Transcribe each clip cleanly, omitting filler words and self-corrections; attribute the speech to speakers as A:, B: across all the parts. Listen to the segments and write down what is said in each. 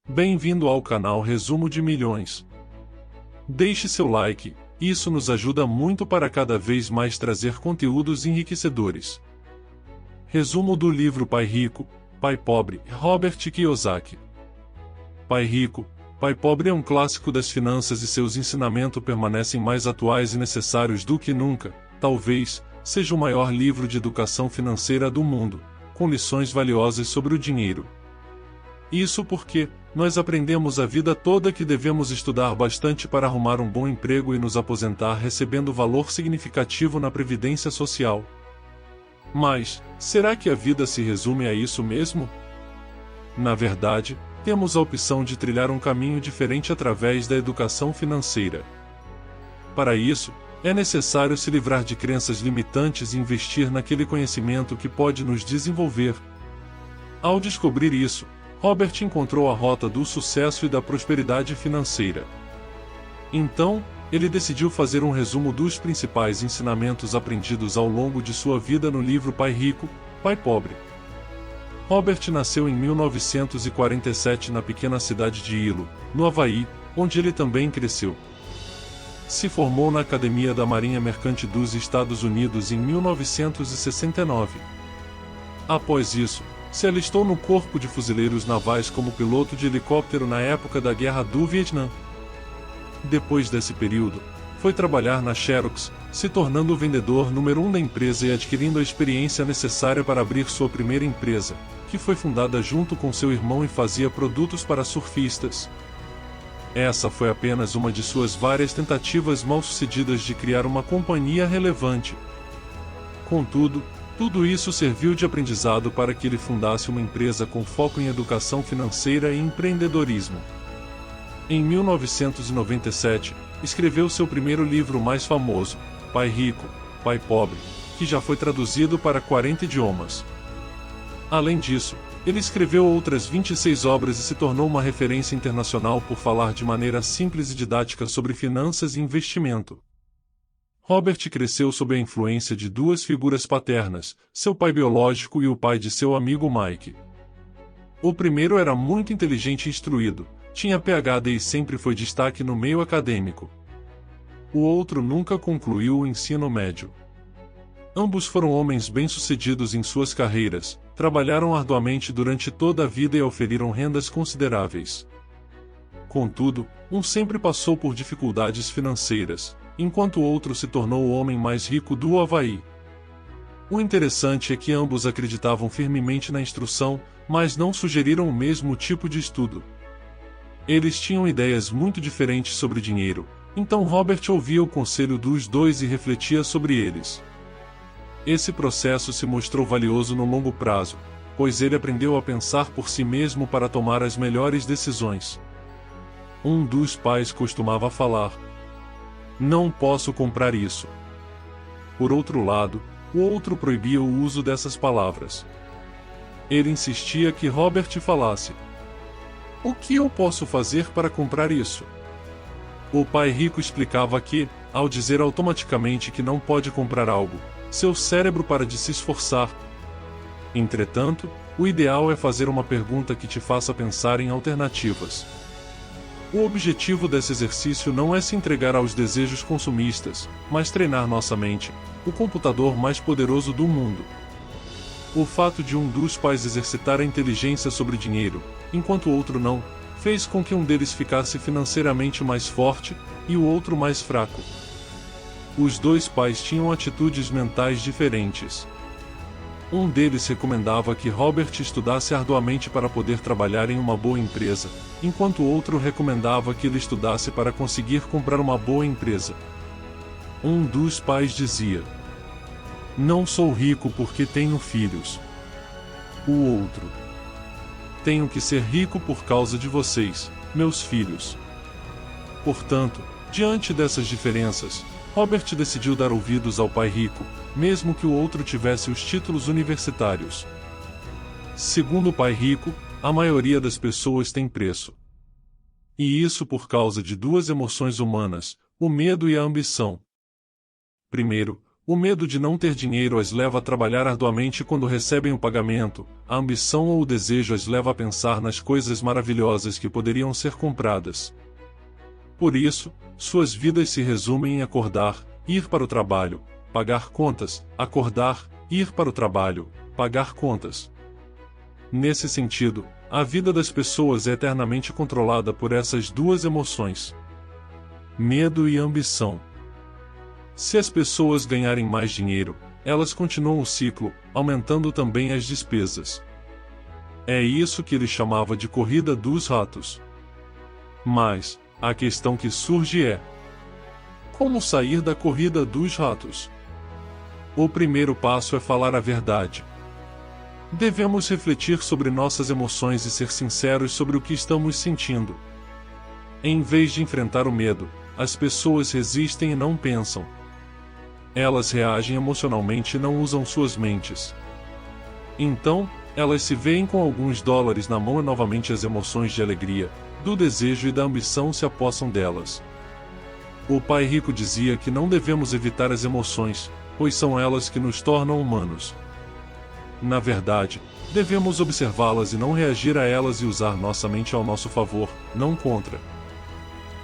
A: Bem-vindo ao canal Resumo de Milhões. Deixe seu like, isso nos ajuda muito para cada vez mais trazer conteúdos enriquecedores. Resumo do livro Pai Rico, Pai Pobre, Robert Kiyosaki. Pai Rico, Pai Pobre é um clássico das finanças e seus ensinamentos permanecem mais atuais e necessários do que nunca. Talvez seja o maior livro de educação financeira do mundo, com lições valiosas sobre o dinheiro. Isso porque nós aprendemos a vida toda que devemos estudar bastante para arrumar um bom emprego e nos aposentar recebendo valor significativo na previdência social. Mas, será que a vida se resume a isso mesmo? Na verdade, temos a opção de trilhar um caminho diferente através da educação financeira. Para isso, é necessário se livrar de crenças limitantes e investir naquele conhecimento que pode nos desenvolver. Ao descobrir isso, Robert encontrou a rota do sucesso e da prosperidade financeira. Então, ele decidiu fazer um resumo dos principais ensinamentos aprendidos ao longo de sua vida no livro Pai Rico, Pai Pobre. Robert nasceu em 1947 na pequena cidade de Hilo, no Havaí, onde ele também cresceu. Se formou na Academia da Marinha Mercante dos Estados Unidos em 1969. Após isso, se alistou no Corpo de Fuzileiros Navais como piloto de helicóptero na época da Guerra do Vietnã. Depois desse período, foi trabalhar na Xerox, se tornando o vendedor número 1 da empresa e adquirindo a experiência necessária para abrir sua primeira empresa, que foi fundada junto com seu irmão e fazia produtos para surfistas. Essa foi apenas uma de suas várias tentativas mal-sucedidas de criar uma companhia relevante. Contudo, tudo isso serviu de aprendizado para que ele fundasse uma empresa com foco em educação financeira e empreendedorismo. Em 1997, escreveu seu primeiro livro mais famoso, Pai Rico, Pai Pobre, que já foi traduzido para 40 idiomas. Além disso, ele escreveu outras 26 obras e se tornou uma referência internacional por falar de maneira simples e didática sobre finanças e investimento. Robert cresceu sob a influência de duas figuras paternas, seu pai biológico e o pai de seu amigo Mike. O primeiro era muito inteligente e instruído, tinha PhD e sempre foi destaque no meio acadêmico. O outro nunca concluiu o ensino médio. Ambos foram homens bem-sucedidos em suas carreiras, trabalharam arduamente durante toda a vida e oferiram rendas consideráveis. Contudo, um sempre passou por dificuldades financeiras, enquanto o outro se tornou o homem mais rico do Havaí. O interessante é que ambos acreditavam firmemente na instrução, mas não sugeriram o mesmo tipo de estudo. Eles tinham ideias muito diferentes sobre dinheiro, então Robert ouvia o conselho dos dois e refletia sobre eles. Esse processo se mostrou valioso no longo prazo, pois ele aprendeu a pensar por si mesmo para tomar as melhores decisões. Um dos pais costumava falar: "Não posso comprar isso." Por outro lado, o outro proibia o uso dessas palavras. Ele insistia que Robert falasse: "O que eu posso fazer para comprar isso?" O pai rico explicava que, ao dizer automaticamente que não pode comprar algo, seu cérebro para de se esforçar. Entretanto, o ideal é fazer uma pergunta que te faça pensar em alternativas. O objetivo desse exercício não é se entregar aos desejos consumistas, mas treinar nossa mente, o computador mais poderoso do mundo. O fato de um dos pais exercitar a inteligência sobre dinheiro, enquanto o outro não, fez com que um deles ficasse financeiramente mais forte, e o outro mais fraco. Os dois pais tinham atitudes mentais diferentes. Um deles recomendava que Robert estudasse arduamente para poder trabalhar em uma boa empresa, enquanto o outro recomendava que ele estudasse para conseguir comprar uma boa empresa. Um dos pais dizia: "Não sou rico porque tenho filhos." O outro: "Tenho que ser rico por causa de vocês, meus filhos." Portanto, diante dessas diferenças, Robert decidiu dar ouvidos ao pai rico, mesmo que o outro tivesse os títulos universitários. Segundo o pai rico, a maioria das pessoas tem preço. E isso por causa de duas emoções humanas, o medo e a ambição. Primeiro, O medo de não ter dinheiro as leva a trabalhar arduamente quando recebem o pagamento, a ambição ou o desejo as leva a pensar nas coisas maravilhosas que poderiam ser compradas. Por isso, suas vidas se resumem em acordar, ir para o trabalho, pagar contas, acordar, ir para o trabalho, pagar contas. Nesse sentido, a vida das pessoas é eternamente controlada por essas duas emoções: medo e ambição. Se as pessoas ganharem mais dinheiro, elas continuam o ciclo, aumentando também as despesas. É isso que ele chamava de corrida dos ratos. Mas, a questão que surge é: como sair da corrida dos ratos? O primeiro passo é falar a verdade. Devemos refletir sobre nossas emoções e ser sinceros sobre o que estamos sentindo. Em vez de enfrentar o medo, as pessoas resistem e não pensam. Elas reagem emocionalmente e não usam suas mentes. Então, elas se veem com alguns dólares na mão e novamente as emoções de alegria, do desejo e da ambição se apossam delas. O pai rico dizia que não devemos evitar as emoções, pois são elas que nos tornam humanos. Na verdade, devemos observá-las e não reagir a elas e usar nossa mente ao nosso favor, não contra.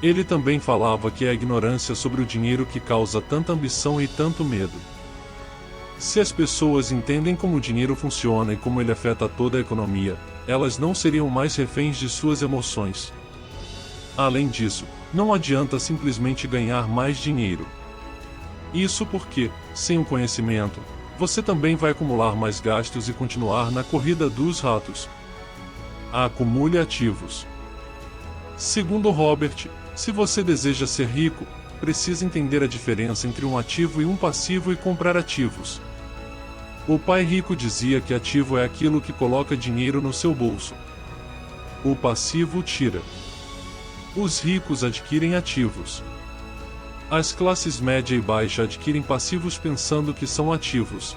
A: Ele também falava que é a ignorância sobre o dinheiro que causa tanta ambição e tanto medo. Se as pessoas entendem como o dinheiro funciona e como ele afeta toda a economia, elas não seriam mais reféns de suas emoções. Além disso, não adianta simplesmente ganhar mais dinheiro. Isso porque, sem o conhecimento, você também vai acumular mais gastos e continuar na corrida dos ratos. Acumule ativos. Segundo Robert, se você deseja ser rico, precisa entender a diferença entre um ativo e um passivo e comprar ativos. O pai rico dizia que ativo é aquilo que coloca dinheiro no seu bolso. O passivo tira. Os ricos adquirem ativos. As classes média e baixa adquirem passivos pensando que são ativos.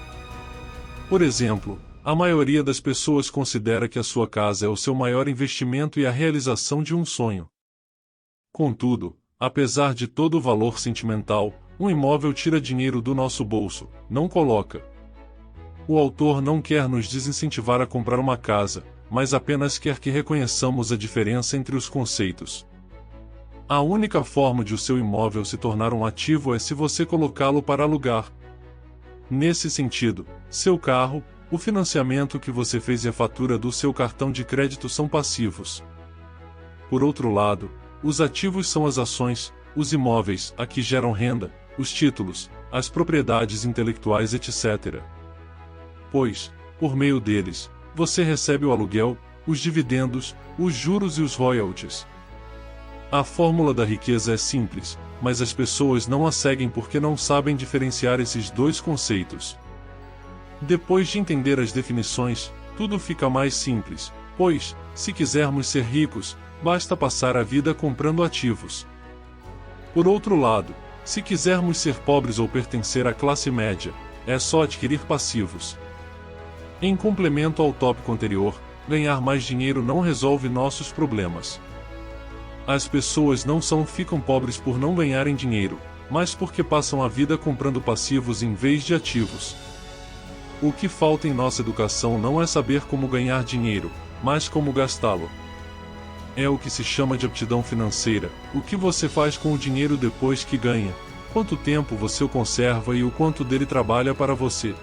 A: Por exemplo, a maioria das pessoas considera que a sua casa é o seu maior investimento e a realização de um sonho. Contudo, apesar de todo o valor sentimental, um imóvel tira dinheiro do nosso bolso, não coloca. O autor não quer nos desincentivar a comprar uma casa, mas apenas quer que reconheçamos a diferença entre os conceitos. A única forma de o seu imóvel se tornar um ativo é se você colocá-lo para alugar. Nesse sentido, seu carro, o financiamento que você fez e a fatura do seu cartão de crédito são passivos. Por outro lado, os ativos são as ações, os imóveis, a que geram renda, os títulos, as propriedades intelectuais, etc. Pois, por meio deles, você recebe o aluguel, os dividendos, os juros e os royalties. A fórmula da riqueza é simples, mas as pessoas não a seguem porque não sabem diferenciar esses dois conceitos. Depois de entender as definições, tudo fica mais simples, pois, se quisermos ser ricos, basta passar a vida comprando ativos. Por outro lado, se quisermos ser pobres ou pertencer à classe média, é só adquirir passivos. Em complemento ao tópico anterior, ganhar mais dinheiro não resolve nossos problemas. As pessoas não ficam pobres por não ganharem dinheiro, mas porque passam a vida comprando passivos em vez de ativos. O que falta em nossa educação não é saber como ganhar dinheiro, mas como gastá-lo. É o que se chama de aptidão financeira, o que você faz com o dinheiro depois que ganha, quanto tempo você o conserva e o quanto dele trabalha para você.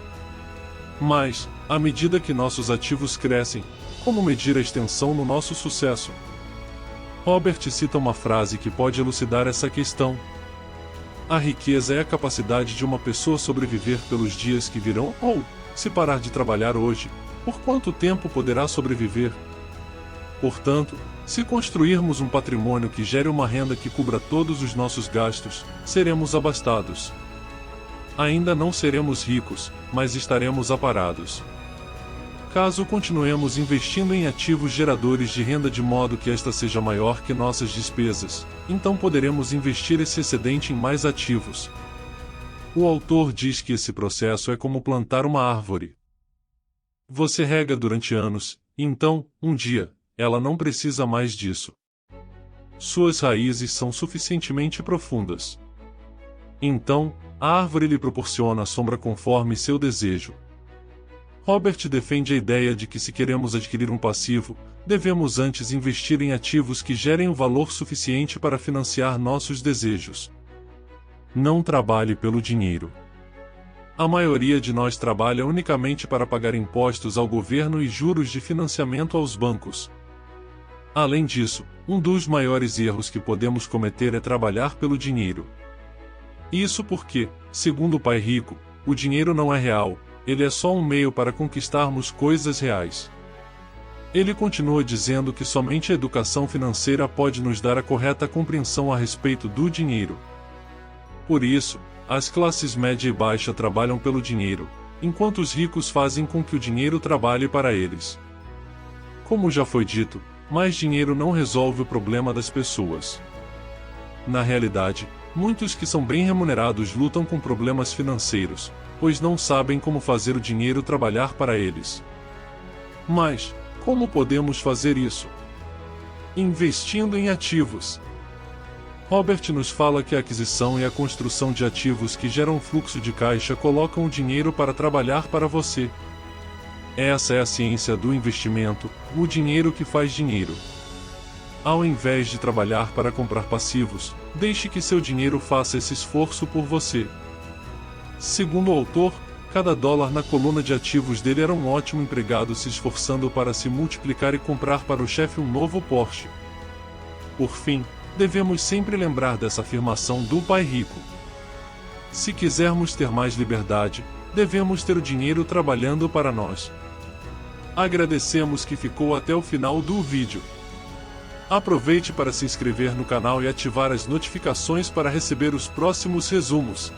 A: Mas, à medida que nossos ativos crescem, como medir a extensão no nosso sucesso? Robert cita uma frase que pode elucidar essa questão. A riqueza é a capacidade de uma pessoa sobreviver pelos dias que virão ou, se parar de trabalhar hoje, por quanto tempo poderá sobreviver? Portanto, se construirmos um patrimônio que gere uma renda que cubra todos os nossos gastos, seremos abastados. Ainda não seremos ricos, mas estaremos aparados. Caso continuemos investindo em ativos geradores de renda de modo que esta seja maior que nossas despesas, então poderemos investir esse excedente em mais ativos. O autor diz que esse processo é como plantar uma árvore. Você rega durante anos, e então, um dia, ela não precisa mais disso. Suas raízes são suficientemente profundas. Então, a árvore lhe proporciona sombra conforme seu desejo. Robert defende a ideia de que se queremos adquirir um passivo, devemos antes investir em ativos que gerem o valor suficiente para financiar nossos desejos. Não trabalhe pelo dinheiro. A maioria de nós trabalha unicamente para pagar impostos ao governo e juros de financiamento aos bancos. Além disso, um dos maiores erros que podemos cometer é trabalhar pelo dinheiro. Isso porque, segundo o Pai Rico, o dinheiro não é real, ele é só um meio para conquistarmos coisas reais. Ele continua dizendo que somente a educação financeira pode nos dar a correta compreensão a respeito do dinheiro. Por isso, as classes média e baixa trabalham pelo dinheiro, enquanto os ricos fazem com que o dinheiro trabalhe para eles. Como já foi dito, mais dinheiro não resolve o problema das pessoas. Na realidade, muitos que são bem remunerados lutam com problemas financeiros, pois não sabem como fazer o dinheiro trabalhar para eles. Mas, como podemos fazer isso? Investindo em ativos. Robert nos fala que a aquisição e a construção de ativos que geram fluxo de caixa colocam o dinheiro para trabalhar para você. Essa é a ciência do investimento, o dinheiro que faz dinheiro. Ao invés de trabalhar para comprar passivos, deixe que seu dinheiro faça esse esforço por você. Segundo o autor, cada dólar na coluna de ativos dele era um ótimo empregado se esforçando para se multiplicar e comprar para o chefe um novo Porsche. Por fim, devemos sempre lembrar dessa afirmação do Pai Rico. Se quisermos ter mais liberdade, devemos ter o dinheiro trabalhando para nós. Agradecemos que ficou até o final do vídeo. Aproveite para se inscrever no canal e ativar as notificações para receber os próximos resumos.